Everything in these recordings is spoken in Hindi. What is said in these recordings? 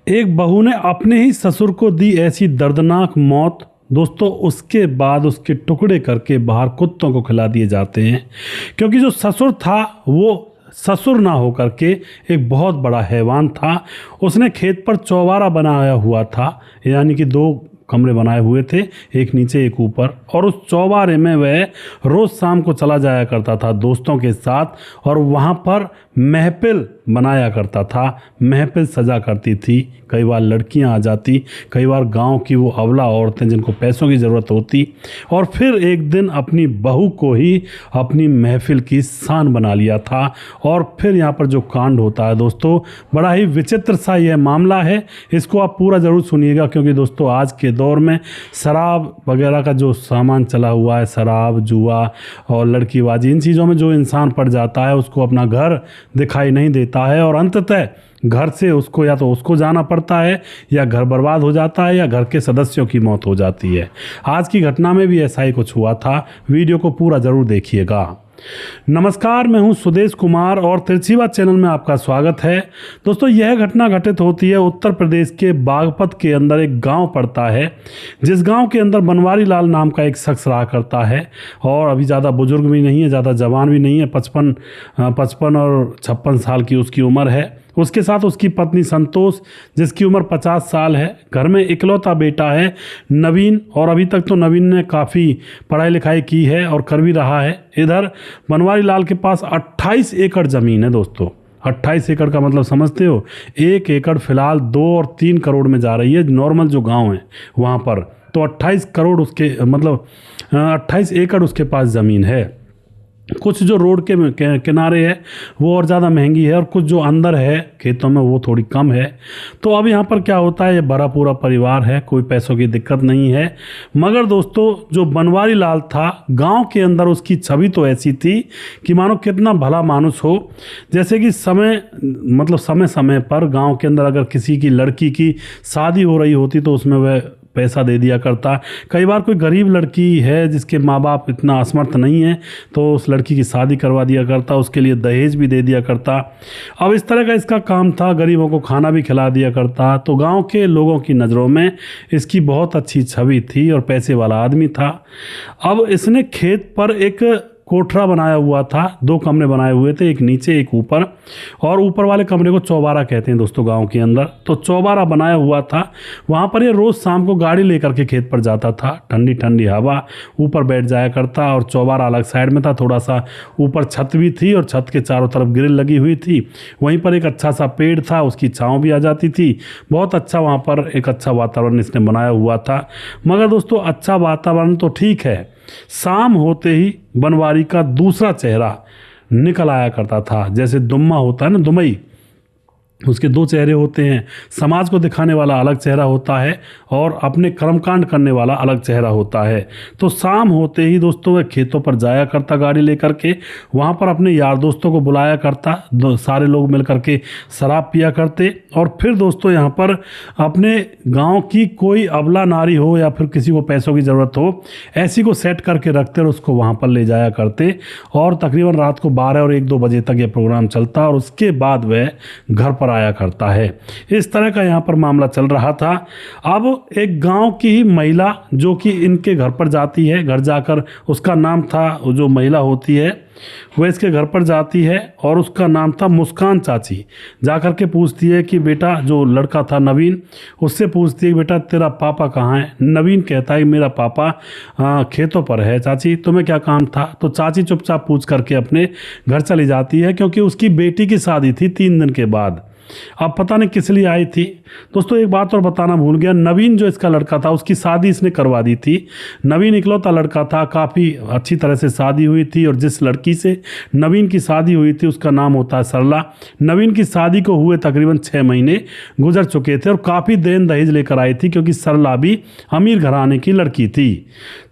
एक बहू ने अपने ही ससुर को दी ऐसी दर्दनाक मौत। दोस्तों, उसके बाद उसके टुकड़े करके बाहर कुत्तों को खिला दिए जाते हैं, क्योंकि जो ससुर था वो ससुर ना होकर के एक बहुत बड़ा हैवान था। उसने खेत पर चौबारा बनाया हुआ था, यानी कि 2 कमरे बनाए हुए थे, एक नीचे एक ऊपर, और उस चौबारे में वह रोज़ शाम को चला जाया करता था दोस्तों के साथ, और वहाँ पर महफिल बनाया करता था, महफिल सजा करती थी। कई बार लड़कियां आ जाती, कई बार गांव की वो अबला औरतें जिनको पैसों की ज़रूरत होती, और फिर एक दिन अपनी बहू को ही अपनी महफिल की शान बना लिया था। और फिर यहाँ पर जो कांड होता है दोस्तों, बड़ा ही विचित्र सा यह मामला है। इसको आप पूरा ज़रूर सुनिएगा, क्योंकि दोस्तों आज के दौर में शराब वगैरह का जो सामान चला हुआ है, शराब, जुआ और लड़कीबाजी, इन चीज़ों में जो इंसान पड़ जाता है उसको अपना घर दिखाई नहीं देता है, और अंततः घर से उसको या तो उसको जाना पड़ता है, या घर बर्बाद हो जाता है, या घर के सदस्यों की मौत हो जाती है। आज की घटना में भी ऐसा ही कुछ हुआ था। वीडियो को पूरा ज़रूर देखिएगा। नमस्कार, मैं हूं सुदेश कुमार और तिरछीवा चैनल में आपका स्वागत है। दोस्तों, यह घटना घटित होती है उत्तर प्रदेश के बागपत के अंदर। एक गांव पड़ता है, जिस गांव के अंदर बनवारी लाल नाम का एक शख्स रहा करता है, और अभी ज़्यादा बुजुर्ग भी नहीं है, ज़्यादा जवान भी नहीं है, 55 और 56 साल की उसकी उम्र है। उसके साथ उसकी पत्नी संतोष, जिसकी उम्र 50 साल है। घर में इकलौता बेटा है नवीन, और अभी तक तो नवीन ने काफ़ी पढ़ाई लिखाई की है और कर भी रहा है। इधर बनवारी लाल के पास 28 एकड़ ज़मीन है दोस्तों। 28 एकड़ का मतलब समझते हो? 1 एकड़ फिलहाल 2 और 3 करोड़ में जा रही है नॉर्मल जो गांव है वहाँ पर। तो 28 करोड़ उसके मतलब 28 एकड़ उसके पास ज़मीन है। कुछ जो रोड के किनारे है वो और ज़्यादा महंगी है, और कुछ जो अंदर है खेतों में वो थोड़ी कम है। तो अब यहाँ पर क्या होता है, ये भरा पूरा परिवार है, कोई पैसों की दिक्कत नहीं है। मगर दोस्तों, जो बनवारी लाल था गांव के अंदर, उसकी छवि तो ऐसी थी कि मानो कितना भला मानुस हो। जैसे कि समय समय पर गांव के अंदर अगर किसी की लड़की की शादी हो रही होती तो उसमें वह पैसा दे दिया करता। कई बार कोई गरीब लड़की है जिसके माँ बाप इतना असमर्थ नहीं है, तो उस लड़की की शादी करवा दिया करता, उसके लिए दहेज भी दे दिया करता। अब इस तरह का इसका काम था, गरीबों को खाना भी खिला दिया करता। तो गांव के लोगों की नज़रों में इसकी बहुत अच्छी छवि थी और पैसे वाला आदमी था। अब इसने खेत पर एक कोठरा बनाया हुआ था, 2 कमरे बनाए हुए थे, एक नीचे एक ऊपर, और ऊपर वाले कमरे को चौबारा कहते हैं दोस्तों गांव के अंदर। तो चौबारा बनाया हुआ था, वहाँ पर ये रोज़ शाम को गाड़ी लेकर के खेत पर जाता था। ठंडी ठंडी हवा, ऊपर बैठ जाया करता, और चौबारा अलग साइड में था, थोड़ा सा ऊपर छत भी थी और छत के चारों तरफ ग्रिल लगी हुई थी। वहीं पर एक अच्छा सा पेड़ था, उसकी छाँव भी आ जाती थी। बहुत अच्छा वहाँ पर एक अच्छा वातावरण इसने बनाया हुआ था। मगर दोस्तों, अच्छा वातावरण तो ठीक है, शाम होते ही बनवारी का दूसरा चेहरा निकल आया करता था। जैसे दुम्मा होता है ना, दुमई, उसके 2 चेहरे होते हैं। समाज को दिखाने वाला अलग चेहरा होता है, और अपने कर्मकांड करने वाला अलग चेहरा होता है। तो शाम होते ही दोस्तों वह खेतों पर जाया करता गाड़ी लेकर के, वहाँ पर अपने यार दोस्तों को बुलाया करता, सारे लोग मिल करके शराब पिया करते। और फिर दोस्तों यहाँ पर अपने गांव की कोई अबला नारी हो या फिर किसी को पैसों की ज़रूरत हो, ऐसी को सेट करके रखते और उसको वहाँ पर ले जाया करते। और तकरीबन रात को 12 और 1-2 बजे तक ये प्रोग्राम चलता, और उसके बाद वह घर पर आया करता है। इस तरह का यहाँ पर मामला चल रहा था। अब एक गांव की ही महिला जो कि इनके घर पर जाती है, घर जाकर, उसका नाम था, जो महिला होती है वह इसके घर पर जाती है, और उसका नाम था मुस्कान चाची। जाकर के पूछती है कि बेटा, जो लड़का था नवीन, उससे पूछती है बेटा तेरा पापा कहाँ है। नवीन कहता है मेरा पापा खेतों पर है चाची, तुम्हें क्या काम था। तो चाची चुपचाप पूछ करके अपने घर चली जाती है, क्योंकि उसकी बेटी की शादी थी 3 दिन के बाद। अब पता नहीं किस लिए आई थी। दोस्तों, एक बात और बताना भूल गया, नवीन जो इसका लड़का था उसकी शादी इसने करवा दी थी। नवीन इकलौता लड़का था, काफ़ी अच्छी तरह से शादी हुई थी, और जिस लड़की से नवीन की शादी हुई थी उसका नाम होता है सरला। नवीन की शादी को हुए तकरीबन 6 महीने गुजर चुके थे, और काफ़ी देन दहेज लेकर आई थी, क्योंकि सरला भी अमीर घराने की लड़की थी।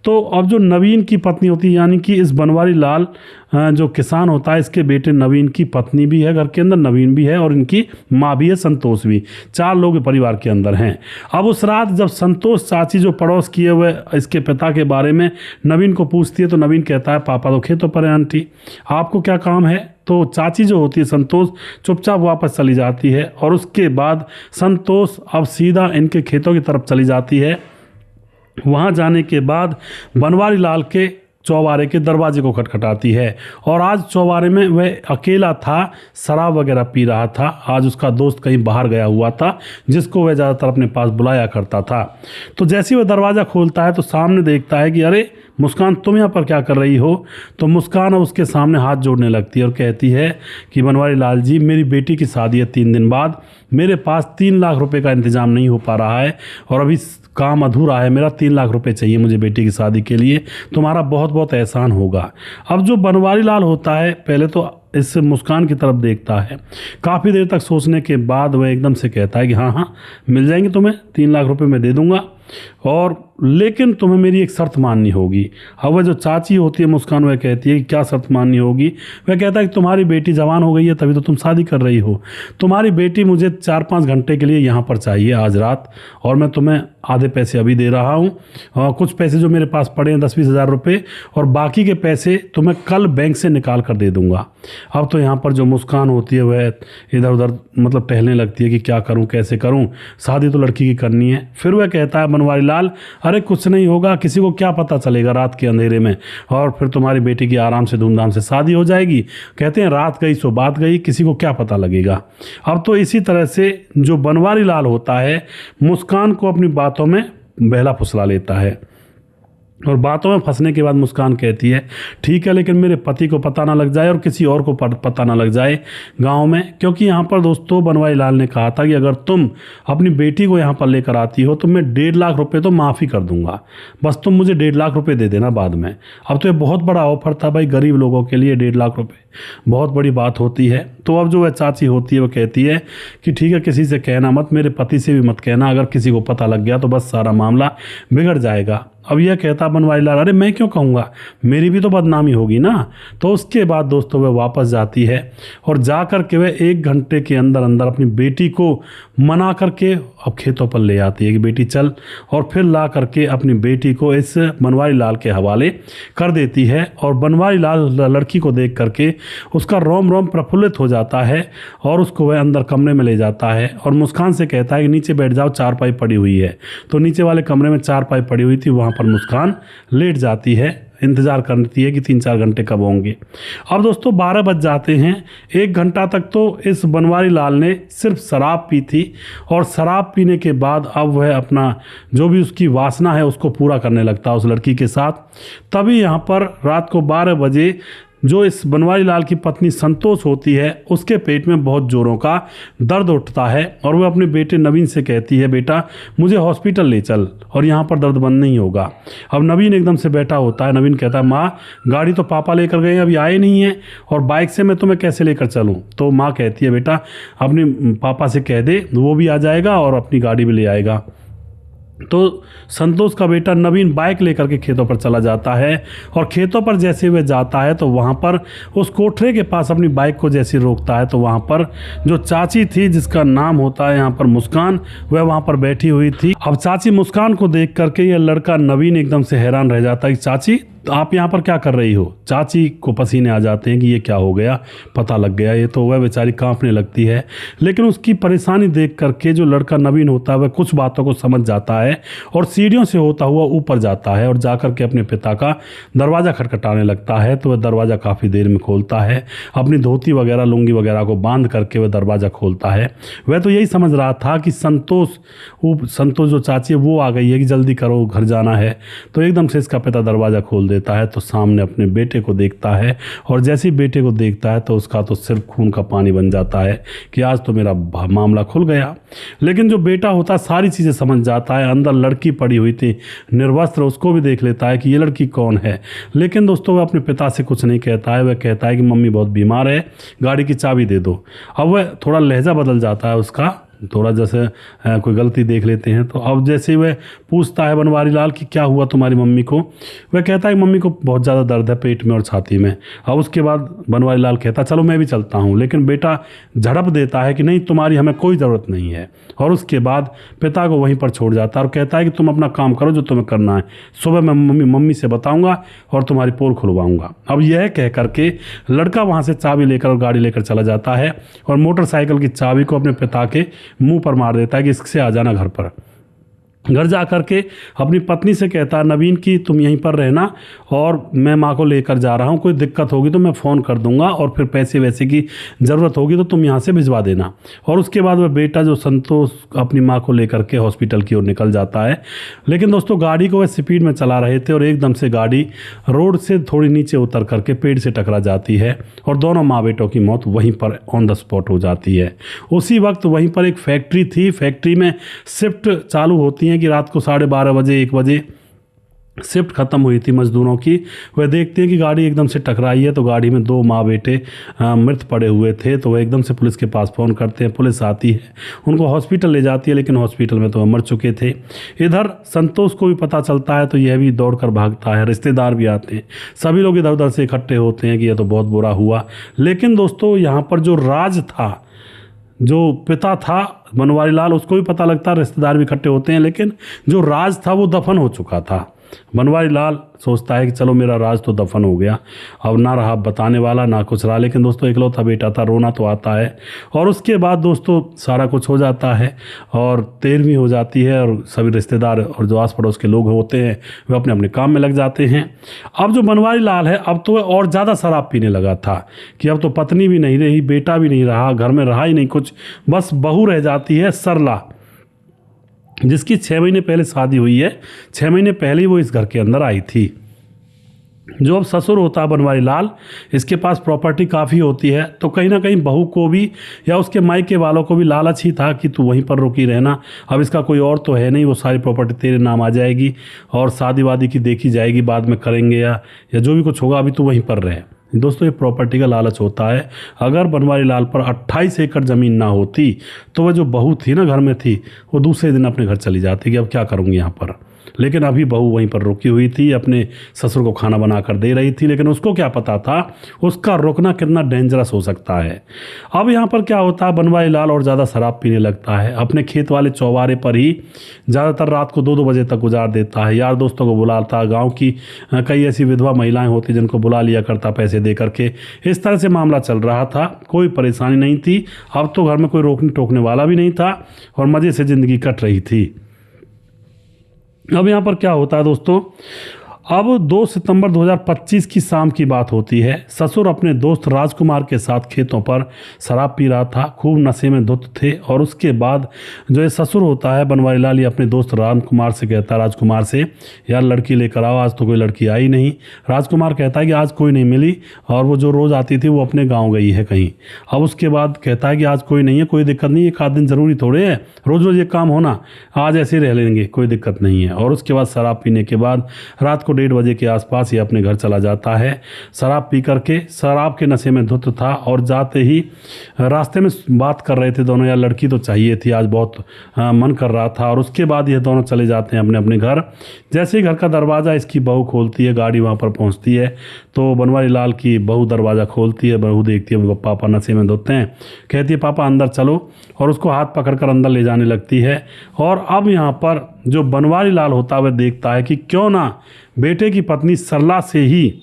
तो अब जो नवीन की पत्नी होती, यानी कि इस बनवारी लाल जो किसान होता है, इसके बेटे नवीन की पत्नी भी है घर के अंदर, नवीन भी है, और इनकी माँ भी है, संतोष भी। 4 लोग परिवार के अंदर हैं। अब उस रात जब संतोष चाची जो पड़ोस किए हुए इसके पिता के बारे में नवीन को पूछती है, तो नवीन कहता है पापा तो खेतों पर है आंटी, आपको क्या काम है। तो चाची जो होती है संतोष चुपचाप वापस चली जाती है और उसके बाद संतोष अब सीधा इनके खेतों की तरफ चली जाती है। वहाँ जाने के बाद बनवारी लाल के चौबारे के दरवाजे को खटखटाती है और आज चौबारे में वह अकेला था, शराब वगैरह पी रहा था। आज उसका दोस्त कहीं बाहर गया हुआ था जिसको वह ज़्यादातर अपने पास बुलाया करता था। तो जैसे ही वह दरवाज़ा खोलता है तो सामने देखता है कि अरे मुस्कान, तुम यहाँ पर क्या कर रही हो। तो मुस्कान अब उसके सामने हाथ जोड़ने लगती है और कहती है कि बनवारी लाल जी, मेरी बेटी की शादी है 3 दिन बाद, मेरे पास 3 लाख रुपए का इंतज़ाम नहीं हो पा रहा है और अभी काम अधूरा है मेरा, 3 लाख रुपए चाहिए मुझे बेटी की शादी के लिए, तुम्हारा बहुत बहुत एहसान होगा। अब जो बनवारी लाल होता है पहले तो इस मुस्कान की तरफ देखता है, काफ़ी देर तक सोचने के बाद वह एकदम से कहता है कि हाँ हाँ मिल जाएंगे तुम्हें, 3 लाख रुपए मैं दे दूंगा, और लेकिन तुम्हें मेरी एक शर्त माननी होगी। अब वह जो चाची होती है मुस्कान, वह कहती है कि क्या शर्त माननी होगी। वह कहता है कि तुम्हारी बेटी जवान हो गई है तभी तो तुम शादी कर रही हो, तुम्हारी बेटी मुझे 4-5 घंटे के लिए यहाँ पर चाहिए आज रात, और मैं तुम्हें आधे पैसे अभी दे रहा हूँ और कुछ पैसे जो मेरे पास पड़े हैं 10-20 हज़ार रुपये, और बाकी के पैसे तुम्हें कल बैंक से निकाल कर दे दूँगा। अब तो यहाँ पर जो मुस्कान होती है वह इधर उधर मतलब टहलने लगती है कि क्या करूँ कैसे करूँ, शादी तो लड़की की करनी है। फिर वह कहता है बनवारी लाल, अरे कुछ नहीं होगा, किसी को क्या पता चलेगा रात के अंधेरे में, और फिर तुम्हारी बेटी की आराम से धूमधाम से शादी हो जाएगी। कहते हैं रात गई सो बात गई, किसी को क्या पता लगेगा। अब तो इसी तरह से जो बनवारी लाल होता है मुस्कान को अपनी बातों में बहला फुसला लेता है, और बातों में फंसने के बाद मुस्कान कहती है ठीक है, लेकिन मेरे पति को पता ना लग जाए और किसी और को पता ना लग जाए गांव में, क्योंकि यहाँ पर दोस्तों बनवारी लाल ने कहा था कि अगर तुम अपनी बेटी को यहाँ पर लेकर आती हो तो मैं 1.5 लाख रुपए तो माफ़ी कर दूंगा, बस तुम मुझे 1.5 लाख रुपए दे देना बाद में। अब तो ये बहुत बड़ा ऑफर था भाई, गरीब लोगों के लिए 1.5 लाख रुपए बहुत बड़ी बात होती है। तो अब जो वह चाची होती है वो कहती है कि ठीक है, किसी से कहना मत, मेरे पति से भी मत कहना, अगर किसी को पता लग गया तो बस सारा मामला बिगड़ जाएगा। अब यह कहता बनवारी लाल, अरे मैं क्यों कहूँगा, मेरी भी तो बदनामी होगी ना। तो उसके बाद दोस्तों वह वापस जाती है और जा कर के वह 1 घंटे के अंदर अंदर अपनी बेटी को मना करके अब खेतों पर ले आती है कि बेटी चल, और फिर ला करके अपनी बेटी को इस बनवारी लाल के हवाले कर देती है। और बनवारी लाल लड़की को देख करके उसका रोम रोम प्रफुल्लित हो जाता है और उसको वह अंदर कमरे में ले जाता है और मुस्कान से कहता है कि नीचे बैठ जाओ, चारपाई पड़ी हुई है। तो नीचे वाले कमरे में चारपाई पड़ी हुई थी, वहाँ पर मुस्कान लेट जाती है, इंतज़ार करती है कि 3-4 घंटे कब होंगे। अब दोस्तों 12 बज जाते हैं। 1 घंटा तक तो इस बनवारी लाल ने सिर्फ शराब पी थी, और शराब पीने के बाद अब वह अपना जो भी उसकी वासना है उसको पूरा करने लगता है उस लड़की के साथ। तभी यहाँ पर रात को 12 बजे जो इस बनवारी लाल की पत्नी संतोष होती है उसके पेट में बहुत जोरों का दर्द उठता है, और वह अपने बेटे नवीन से कहती है बेटा मुझे हॉस्पिटल ले चल, और यहाँ पर दर्द बंद नहीं होगा। अब नवीन एकदम से बैठा होता है, नवीन कहता है माँ गाड़ी तो पापा लेकर गए अभी आए नहीं हैं, और बाइक से मैं तुम्हें कैसे लेकर चलूँ। तो माँ कहती है बेटा अपने पापा से कह दे, वो भी आ जाएगा और अपनी गाड़ी भी ले आएगा। तो संतोष का बेटा नवीन बाइक लेकर के खेतों पर चला जाता है, और खेतों पर जैसे वह जाता है तो वहाँ पर उस कोठरे के पास अपनी बाइक को जैसे रोकता है तो वहाँ पर जो चाची थी जिसका नाम होता है यहाँ पर मुस्कान, वह वहाँ पर बैठी हुई थी। अब चाची मुस्कान को देख करके यह लड़का नवीन एकदम से हैरान रह जाता है कि चाची आप यहाँ पर क्या कर रही हो। चाची को पसीने आ जाते हैं कि ये क्या हो गया, पता लग गया ये, तो वह बेचारी कांपने लगती है। लेकिन उसकी परेशानी देख करके जो लड़का नवीन होता है वह कुछ बातों को समझ जाता है और सीढ़ियों से होता हुआ ऊपर जाता है और जा कर के अपने पिता का दरवाज़ा खटखटाने लगता है। तो वह दरवाज़ा काफ़ी देर में खोलता है, अपनी धोती वगैरह लुंगी वगैरह को बांध करके वह दरवाज़ा खोलता है। वह तो यही समझ रहा था कि संतोष जो चाची है वो आ गई है कि जल्दी करो घर जाना है। तो एकदम से इसका पिता दरवाज़ा खोल देता है तो सामने अपने बेटे को देखता है, और जैसे ही बेटे को देखता है तो उसका तो सिर्फ खून का पानी बन जाता है कि आज तो मेरा मामला खुल गया। लेकिन जो बेटा होता है सारी चीज़ें समझ जाता है। अंदर लड़की पड़ी हुई थी निर्वस्त्र, उसको भी देख लेता है कि ये लड़की कौन है। लेकिन दोस्तों वह अपने पिता से कुछ नहीं कहता है, वह कहता है कि मम्मी बहुत बीमार है, गाड़ी की चाबी दे दो। अब वह थोड़ा लहजा बदल जाता है उसका, थोड़ा जैसे कोई गलती देख लेते हैं। तो अब जैसे वह पूछता है बनवारी लाल कि क्या हुआ तुम्हारी मम्मी को, वह कहता है मम्मी को बहुत ज़्यादा दर्द है पेट में और छाती में। अब उसके बाद बनवारी लाल कहता चलो मैं भी चलता हूँ, लेकिन बेटा झड़प देता है कि नहीं तुम्हारी हमें कोई ज़रूरत नहीं है। और उसके बाद पिता को वहीं पर छोड़ जाता है और कहता है कि तुम अपना काम करो जो तुम्हें करना है, सुबह मैं मम्मी से बताऊंगा और तुम्हारी पोल खुलवाऊंगा। अब यह कह करके लड़का वहाँ से चाबी लेकर और गाड़ी लेकर चला जाता है और मोटरसाइकिल की चाबी को अपने पिता के मुंह पर मार देता है कि इससे आ जाना घर पर। घर जा कर के अपनी पत्नी से कहता है नवीन की तुम यहीं पर रहना और मैं माँ को लेकर जा रहा हूँ, कोई दिक्कत होगी तो मैं फ़ोन कर दूंगा और फिर पैसे वैसे की ज़रूरत होगी तो तुम यहाँ से भिजवा देना। और उसके बाद वह बेटा जो संतोष अपनी माँ को लेकर के हॉस्पिटल की ओर निकल जाता है। लेकिन दोस्तों गाड़ी को वह स्पीड में चला रहे थे और एकदम से गाड़ी रोड से थोड़ी नीचे उतर करके पेड़ से टकरा जाती है और दोनों माँ बेटों की मौत वहीं पर ऑन द स्पॉट हो जाती है। उसी वक्त वहीं पर एक फैक्ट्री थी, फैक्ट्री में शिफ्ट चालू होती कि रात को 12:30 बजे 1 बजे शिफ्ट खत्म हुई थी मजदूरों की। वह देखते हैं कि गाड़ी एकदम से टकराई है, तो गाड़ी में 2 माँ बेटे मृत पड़े हुए थे। तो वह एकदम से पुलिस के पास फ़ोन करते हैं, पुलिस आती है, उनको हॉस्पिटल ले जाती है, लेकिन हॉस्पिटल में तो वह मर चुके थे। इधर संतोष को भी पता चलता है तो यह भी दौड़ कर भागता है, रिश्तेदार भी आते हैं, सभी लोग इधर उधर से इकट्ठे होते हैं कि यह तो बहुत बुरा हुआ। लेकिन दोस्तों यहाँ पर जो राज था, जो पिता था बनवारी लाल, उसको भी पता लगता है, रिश्तेदार भी इकट्ठे होते हैं, लेकिन जो राज था वो दफन हो चुका था। बनवारी लाल सोचता है कि चलो मेरा राज तो दफन हो गया, अब ना रहा बताने वाला ना कुछ रहा। लेकिन दोस्तों इकलौता बेटा था, रोना तो आता है। और उसके बाद दोस्तों सारा कुछ हो जाता है और देर भी हो जाती है और सभी रिश्तेदार और जो आस पड़ोस के लोग होते हैं वे अपने अपने काम में लग जाते हैं। अब जो बनवारी लाल है अब तो और ज़्यादा शराब पीने लगा था कि अब तो पत्नी भी नहीं रही, बेटा भी नहीं रहा, घर में रहा ही नहीं कुछ, बस बहू रह जाती है सरला, जिसकी 6 महीने पहले शादी हुई है। 6 महीने पहले ही वो इस घर के अंदर आई थी। जो अब ससुर होता है बनवारी लाल, इसके पास प्रॉपर्टी काफ़ी होती है, तो कहीं ना कहीं बहू को भी या उसके मायके वालों को भी लालच ही था कि तू वहीं पर रुकी रहना, अब इसका कोई और तो है नहीं, वो सारी प्रॉपर्टी तेरे नाम आ जाएगी और शादी वादी की देखी जाएगी, बाद में करेंगे या जो भी कुछ होगा, अभी तू वहीं पर रहे। दोस्तों ये प्रॉपर्टी का लालच होता है। अगर बनवारी लाल पर 28 एकड़ ज़मीन ना होती तो वह जो बहू थी ना घर में थी, वो दूसरे दिन अपने घर चली जाती कि अब क्या करूँगी यहाँ पर। लेकिन अभी बहू वहीं पर रुकी हुई थी, अपने ससुर को खाना बना कर दे रही थी, लेकिन उसको क्या पता था उसका रुकना कितना डेंजरस हो सकता है। अब यहाँ पर क्या होता है, बनवारी लाल और ज़्यादा शराब पीने लगता है, अपने खेत वाले चौबारे पर ही ज़्यादातर रात को 2-2 बजे तक गुजार देता है। यार दोस्तों को बुलाता, गाँव की कई ऐसी विधवा महिलाएँ होती जिनको बुला लिया करता पैसे दे करके। इस तरह से मामला चल रहा था, कोई परेशानी नहीं थी। अब तो घर में कोई रोकने टोकने वाला भी नहीं था और मज़े से ज़िंदगी कट रही थी। अब यहाँ पर क्या होता है दोस्तों, अब 2 सितंबर 2025 की शाम की बात होती है। ससुर अपने दोस्त राजकुमार के साथ खेतों पर शराब पी रहा था, खूब नशे में धुत थे। और उसके बाद जो ये ससुर होता है बनवारी लाल, ये अपने दोस्त राजकुमार से कहता है, राजकुमार से यार लड़की लेकर आओ, आज तो कोई लड़की आई नहीं। राजकुमार कहता है कि आज कोई नहीं मिली और वो जो रोज़ आती थी वो अपने गाँव गई है कहीं। अब उसके बाद कहता है कि आज कोई नहीं है, कोई दिक्कत नहीं, 1 आध दिन ज़रूरी थोड़े है, रोज़ रोज़ ये काम होना, आज ऐसे रह लेंगे, कोई दिक्कत नहीं है। और उसके बाद शराब पीने के बाद रात को 1:30 बजे के आसपास ये अपने घर चला जाता है। शराब पी करके, शराब के नशे में धुत था और जाते ही रास्ते में बात कर रहे थे दोनों, यार लड़की तो चाहिए थी, आज बहुत मन कर रहा था। और उसके बाद ये दोनों चले जाते हैं अपने अपने घर। जैसे ही घर का दरवाज़ा इसकी बहू खोलती है, गाड़ी वहाँ पर पहुँचती है, तो बनवारी लाल की बहू दरवाज़ा खोलती है। बहू देखती है पापा नशे में धुते हैं, कहती है पापा अंदर चलो, और उसको हाथ पकड़कर अंदर ले जाने लगती है। और अब यहाँ पर जो बनवारी लाल होता है वह देखता है कि क्यों ना बेटे की पत्नी सरला से ही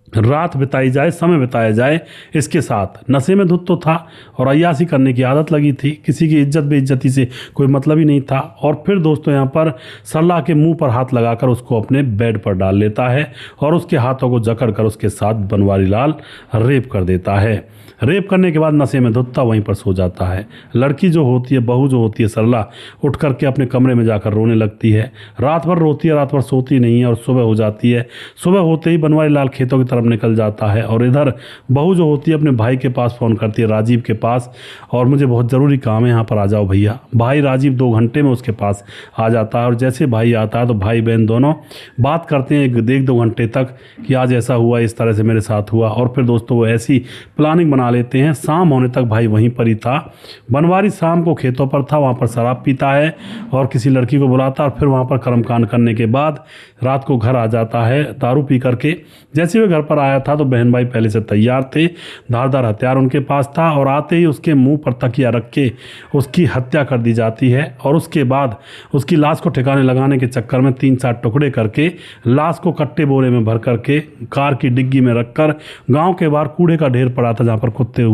रात बिताई जाए, समय बिताया जाए इसके साथ। नशे में धुत तो था और अय्याशी करने की आदत लगी थी, किसी की इज्जत बेइज्जती से कोई मतलब ही नहीं था। और फिर दोस्तों यहाँ पर सरला के मुंह पर हाथ लगाकर उसको अपने बेड पर डाल लेता है और उसके हाथों को जकड़ कर उसके साथ बनवारी लाल रेप कर देता है। रेप करने के बाद नशे में धुतता वहीं पर सो जाता है। लड़की जो होती है, बहू जो होती है सरला, उठ करके अपने कमरे में जाकर रोने लगती है। रात भर रोती है, रात भर सोती नहीं है और सुबह हो जाती है। सुबह होते ही बनवारी लाल खेतों की तरफ निकल जाता है। और इधर बहू जो होती है अपने भाई के पास फ़ोन करती है, राजीव के पास, और मुझे बहुत ज़रूरी काम है, यहाँ पर आ जाओ भैया। भाई राजीव 2 घंटे में उसके पास आ जाता है और जैसे भाई आता है तो भाई बहन दोनों बात करते हैं 1-2 घंटे तक कि आज ऐसा हुआ, इस तरह से मेरे साथ हुआ। और फिर दोस्तों वो ऐसी प्लानिंग बना लेते हैं। शाम होने तक भाई वहीं पर ही था। बनवारी शाम को खेतों पर था, वहाँ पर शराब पीता है और किसी लड़की को बुलाता है और फिर वहाँ पर कर्मकांड करने के बाद रात को घर आ जाता है दारू पी करके। जैसे वे घर पर आया था तो बहन भाई पहले से तैयार थे, धारदार हथियार उनके पास था और आते ही उसके मुंह पर तकिया रख के उसकी हत्या कर दी जाती है। और उसके बाद उसकी लाश को ठिकाने लगाने के चक्कर में 3-4 टुकड़े करके लाश को कट्टे बोरे में भर करके कार की डिग्गी में रखकर गांव के बाहर कूड़े का ढेर पड़ा था जहाँ पर कुत्ते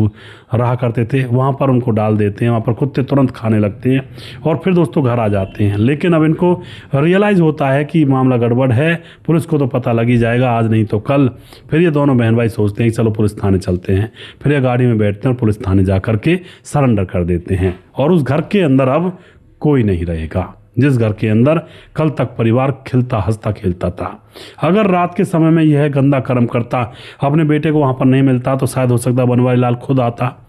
रहा करते थे, वहाँ पर उनको डाल देते हैं। वहाँ पर कुत्ते तुरंत खाने लगते हैं और फिर दोस्तों घर आ जाते हैं। लेकिन अब इनको रियलाइज़ होता है कि मामला गड़बड़ है, पुलिस को तो पता लग ही जाएगा आज नहीं तो कल। फिर ये दोनों बहन भाई सोचते हैं कि चलो पुलिस थाने चलते हैं। फिर ये गाड़ी में बैठते हैं और पुलिस थाने जा करके सरेंडर कर देते हैं। और उस घर के अंदर अब कोई नहीं रहेगा जिस घर के अंदर कल तक परिवार खिलता हंसता खेलता था। अगर रात के समय में यह गंदा कर्म करता, अपने बेटे को वहाँ पर नहीं मिलता, तो शायद हो सकता बनवारी लाल खुद आता,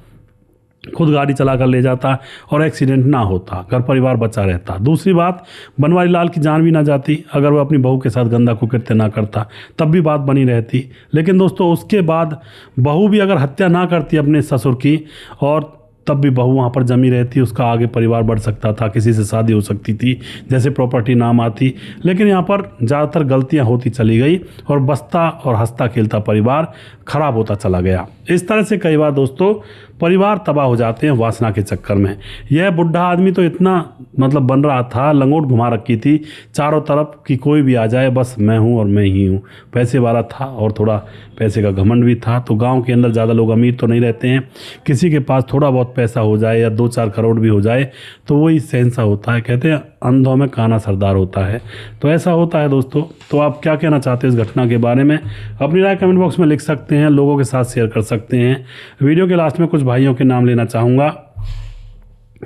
खुद गाड़ी चला कर ले जाता और एक्सीडेंट ना होता, घर परिवार बचा रहता। दूसरी बात, बनवारी लाल की जान भी ना जाती अगर वो अपनी बहू के साथ गंदा कुकृत्य ना करता, तब भी बात बनी रहती। लेकिन दोस्तों उसके बाद बहू भी अगर हत्या ना करती अपने ससुर की, और तब भी बहू वहाँ पर जमी रहती, उसका आगे परिवार बढ़ सकता था, किसी से शादी हो सकती थी, जैसे प्रॉपर्टी नाम आती। लेकिन यहाँ पर ज़्यादातर गलतियाँ होती चली गई और बसता और हंसता खेलता परिवार खराब होता चला गया। इस तरह से कई बार दोस्तों परिवार तबाह हो जाते हैं वासना के चक्कर में। यह बुढ़ा आदमी तो इतना बन रहा था, लंगोट घुमा रखी थी चारों तरफ कि कोई भी आ जाए बस मैं हूँ और मैं ही हूँ। पैसे वाला था और थोड़ा पैसे का घमंड भी था। तो गांव के अंदर ज़्यादा लोग अमीर तो नहीं रहते हैं, किसी के पास थोड़ा बहुत पैसा हो जाए या 2-4 करोड़ भी हो जाए तो वही शहंशाह होता है। कहते हैं अंधों में काना सरदार होता है, तो ऐसा होता है दोस्तों। तो आप क्या कहना चाहते हैं इस घटना के बारे में? अपनी राय कमेंट बॉक्स में लिख सकते हैं, लोगों के साथ शेयर कर सकते हैं। वीडियो के लास्ट में कुछ भाइयों के नाम लेना चाहूँगा।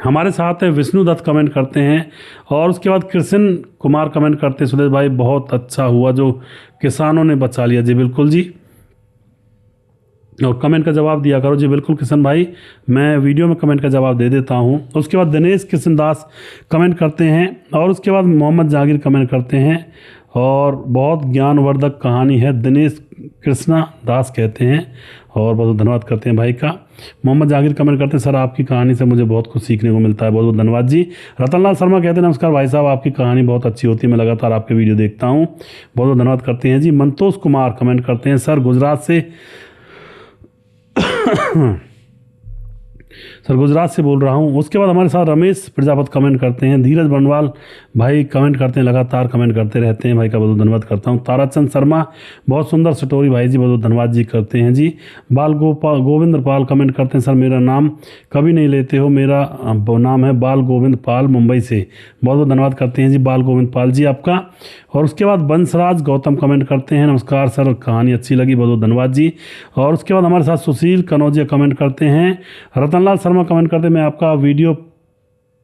हमारे साथ है विष्णु दत्त कमेंट करते हैं, और उसके बाद कृष्ण कुमार कमेंट करते हैं, सुरेश भाई बहुत अच्छा हुआ जो किसानों ने बचा लिया। जी बिल्कुल जी, और कमेंट का जवाब दिया करो। जी बिल्कुल किशन भाई, मैं वीडियो में कमेंट का जवाब दे देता हूं। उसके बाद दिनेश कृष्णदास कमेंट करते हैं, और उसके बाद मोहम्मद जहांगीर कमेंट करते हैं, और बहुत ज्ञानवर्धक कहानी है, दिनेश कृष्णा दास कहते हैं, और बहुत धन्यवाद करते हैं भाई का। मोहम्मद जहांगीर कमेंट करते हैं, सर आपकी कहानी से मुझे बहुत कुछ सीखने को मिलता है, बहुत बहुत धन्यवाद जी। रतनलाल शर्मा कहते हैं, नमस्कार भाई साहब, आपकी कहानी बहुत अच्छी होती है, मैं लगातार आपके वीडियो देखता हूँ, बहुत बहुत धन्यवाद करते हैं जी। मंतोष कुमार कमेंट करते हैं, सर गुजरात से बोल रहा हूँ। उसके बाद हमारे साथ रमेश प्रजापत कमेंट करते हैं, धीरज बनवाल भाई कमेंट करते हैं, लगातार कमेंट करते रहते हैं, भाई का बहुत धन्यवाद करता हूँ। ताराचंद शर्मा बहुत सुंदर स्टोरी भाई जी, बहुत धन्यवाद जी करते हैं जी। बाल गोविंद पाल कमेंट करते हैं, सर मेरा नाम कभी नहीं लेते हो, मेरा नाम है बाल गोविंद पाल मुंबई से, बहुत बहुत धन्यवाद करते हैं जी बाल गोविंद पाल जी आपका। और उसके बाद बंसराज गौतम कमेंट करते हैं, नमस्कार सर कहानी अच्छी लगी, बहुत बहुत धन्यवाद जी। और उसके बाद हमारे साथ सुशील कनौजिया कमेंट करते हैं, रतनलाल शर्मा कमेंट करते हैं, मैं आपका वीडियो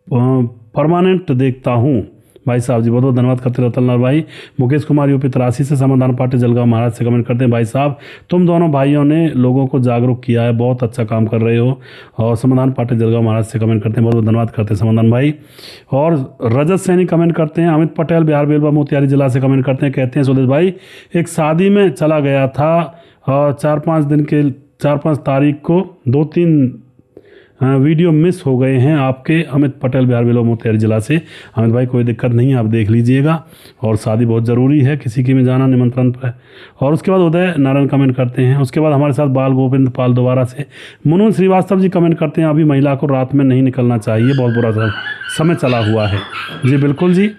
परमानेंट देखता हूँ भाई साहब जी, बहुत बहुत धन्यवाद करते हैं रतनलाल भाई। मुकेश कुमार यूपी 83 से, समाधान पाटिल जलगांव महाराज से कमेंट करते हैं, भाई साहब तुम दोनों भाइयों ने लोगों को जागरूक किया है, बहुत अच्छा काम कर रहे हो। और समाधान पाटिल जलगांव महाराज से कमेंट करते हैं, बहुत बहुत धन्यवाद करते हैं समाधान भाई। और रजत सैनी कमेंट करते हैं, अमित पटेल बिहार बेलवा मोतिहारी जिला से कमेंट करते हैं, कहते हैं सुदेश भाई एक शादी में चला गया था और 4-5 तारीख को 2-3 वीडियो मिस हो गए हैं आपके। अमित पटेल बिहार बेलवा मोतिहारी जिला से। अमित भाई कोई दिक्कत नहीं है, आप देख लीजिएगा, और शादी बहुत ज़रूरी है, किसी की में जाना निमंत्रण पर। और उसके बाद उदय नारायण कमेंट करते हैं। उसके बाद हमारे साथ बाल गोविंद पाल दोबारा से। मुनमुन श्रीवास्तव जी कमेंट करते हैं, अभी महिला को रात में नहीं निकलना चाहिए, बहुत बुरा समय चला हुआ है। जी बिल्कुल जी।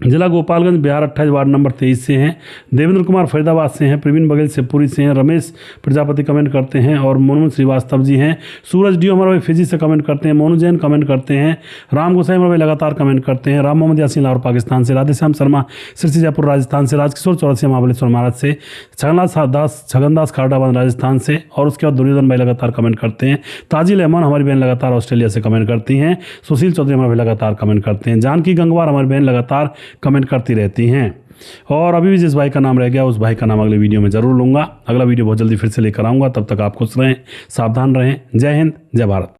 जिला गोपालगंज बिहार 28 वार्ड नंबर 23 से हैं। देवेंद्र कुमार फरीदाबाद से हैं। प्रवीण बघेल शिवपुरी से हैं। रमेश प्रजापति कमेंट करते हैं, और मुनमुन श्रीवास्तव जी हैं। सूरज डी हमारे भाई फिजी से कमेंट करते हैं। मोनू जैन कमेंट करते हैं। राम गोसाई हमारे भाई लगातार कमेंट करते हैं। राम मोहम्मद यासीन लाहौर पाकिस्तान से। राधेश्याम शर्मा सिरसी जयपुर राजस्थान से। राजकिशोर चौरसिया महाबलेश्वर महाराज से। छगनदास खारडाबाद राजस्थान से। और उसके बाद दुर्योधन भाई लगातार कमेंट करते हैं। ताजिल रहमान हमारी बहन लगातार ऑस्ट्रेलिया से कमेंट करती हैं। सुशील चौधरी हमारे भाई लगातार कमेंट करते हैं। जानकी गंगवार हमारी बहन लगातार कमेंट करती रहती हैं। और अभी भी जिस भाई का नाम रह गया उस भाई का नाम अगले वीडियो में ज़रूर लूँगा। अगला वीडियो बहुत जल्दी फिर से लेकर आऊँगा। तब तक आप खुश रहें, सावधान रहें। जय हिंद, जय भारत।